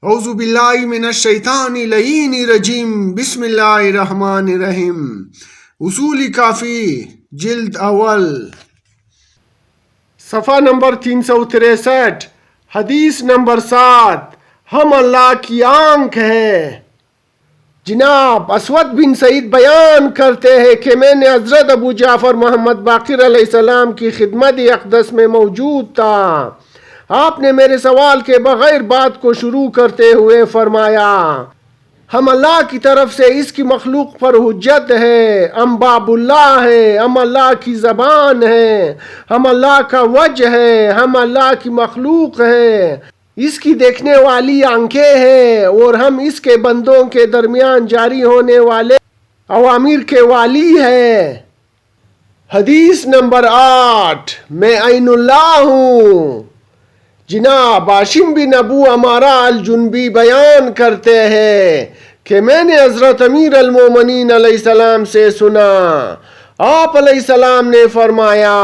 اعوذ باللہ من الشیطان اللعین الرجیم، بسم اللہ الرحمن الرحیم۔ اصول کافی جلد اول، صفحہ نمبر 363، حدیث نمبر 7، ہم اللہ کی آنکھ ہیں۔ جناب اسود بن سعید بیان کرتے ہیں کہ میں نے حضرت ابو جعفر محمد باقر علیہ السلام کی خدمت اقدس میں موجود تھا۔ آپ نے میرے سوال کے بغیر بات کو شروع کرتے ہوئے فرمایا، ہم اللہ کی طرف سے اس کی مخلوق پر حجت ہے، ہم باب اللہ ہے، ہم اللہ کی زبان ہے، ہم اللہ کا وجہ ہے، ہم اللہ کی مخلوق ہے، اس کی دیکھنے والی آنکھیں ہیں، اور ہم اس کے بندوں کے درمیان جاری ہونے والے اوامر کے والی ہیں۔ حدیث نمبر 8، میں عین اللہ ہوں۔ جناب ہاشم بن ابو عمارہ الجنبی بیان کرتے ہیں کہ میں نے حضرت امیر المومنین علیہ السلام سے سنا، آپ علیہ السلام نے فرمایا،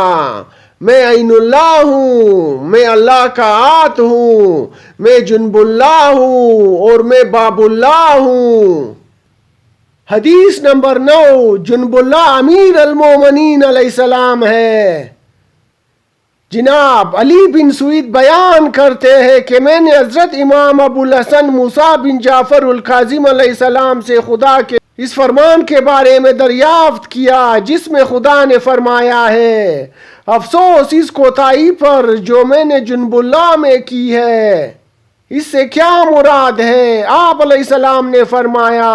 میں عین اللہ ہوں، میں اللہ کا ہاتھ ہوں، میں جنب اللہ ہوں، اور میں باب اللہ ہوں۔ حدیث نمبر 9، جنب اللہ امیر المومنین علیہ السلام ہے۔ جناب علی بن سعید بیان کرتے ہیں کہ میں نے حضرت امام ابو الحسن موسیٰ بن جعفر الکاظم علیہ السلام سے خدا کے اس فرمان کے بارے میں دریافت کیا جس میں خدا نے فرمایا ہے، افسوس اس کوتاہی پر جو میں نے جنب اللہ میں کی ہے، اس سے کیا مراد ہے؟ آپ علیہ السلام نے فرمایا،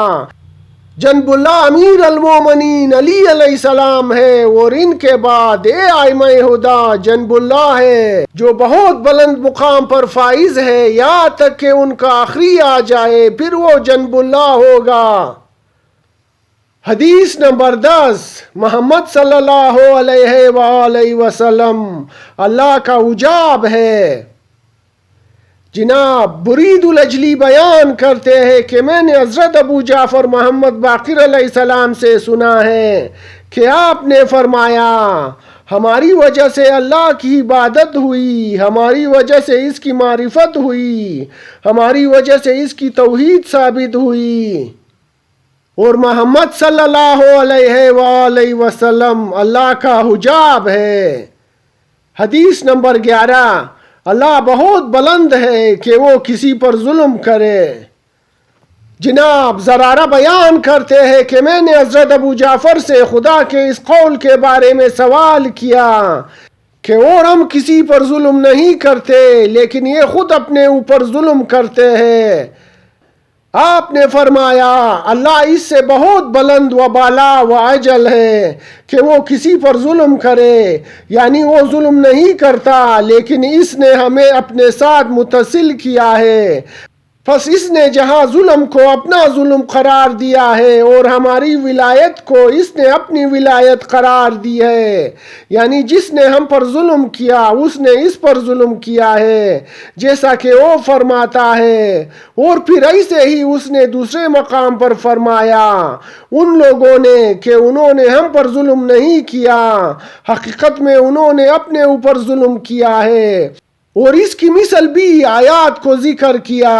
جنب اللہ امیر المومنین علی علیہ السلام ہے، اور ان کے بعد اے ائمہ ہدی جنب اللہ ہے جو بہت بلند مقام پر فائز ہے، یہاں تک کہ ان کا آخری آ جائے پھر وہ جنب اللہ ہوگا۔ حدیث نمبر 10، محمد صلی اللہ علیہ وآلہ وسلم اللہ کا حجاب ہے۔ جناب برید الاجلی بیان کرتے ہیں کہ میں نے حضرت ابو جعفر محمد باقر علیہ السلام سے سنا ہے کہ آپ نے فرمایا، ہماری وجہ سے اللہ کی عبادت ہوئی، ہماری وجہ سے اس کی معرفت ہوئی، ہماری وجہ سے اس کی توحید ثابت ہوئی، اور محمد صلی اللہ علیہ وآلہ وسلم اللہ کا حجاب ہے۔ حدیث نمبر 11، اللہ بہت بلند ہے کہ وہ کسی پر ظلم کرے۔ جناب زرارہ بیان کرتے ہیں کہ میں نے حضرت ابو جعفر سے خدا کے اس قول کے بارے میں سوال کیا کہ اور ہم کسی پر ظلم نہیں کرتے لیکن یہ خود اپنے اوپر ظلم کرتے ہیں۔ آپ نے فرمایا، اللہ اس سے بہت بلند و بالا و اجل ہے کہ وہ کسی پر ظلم کرے، یعنی وہ ظلم نہیں کرتا لیکن اس نے ہمیں اپنے ساتھ متصل کیا ہے، پس اس نے جہاں ظلم کو اپنا ظلم قرار دیا ہے اور ہماری ولایت کو اس نے اپنی ولایت قرار دی ہے، یعنی جس نے ہم پر ظلم کیا اس نے اس پر ظلم کیا ہے، جیسا کہ وہ فرماتا ہے۔ اور پھر ایسے ہی اس نے دوسرے مقام پر فرمایا، ان لوگوں نے کہ انہوں نے ہم پر ظلم نہیں کیا، حقیقت میں انہوں نے اپنے اوپر ظلم کیا ہے، اور اس کی مثل بھی آیات کو ذکر کیا۔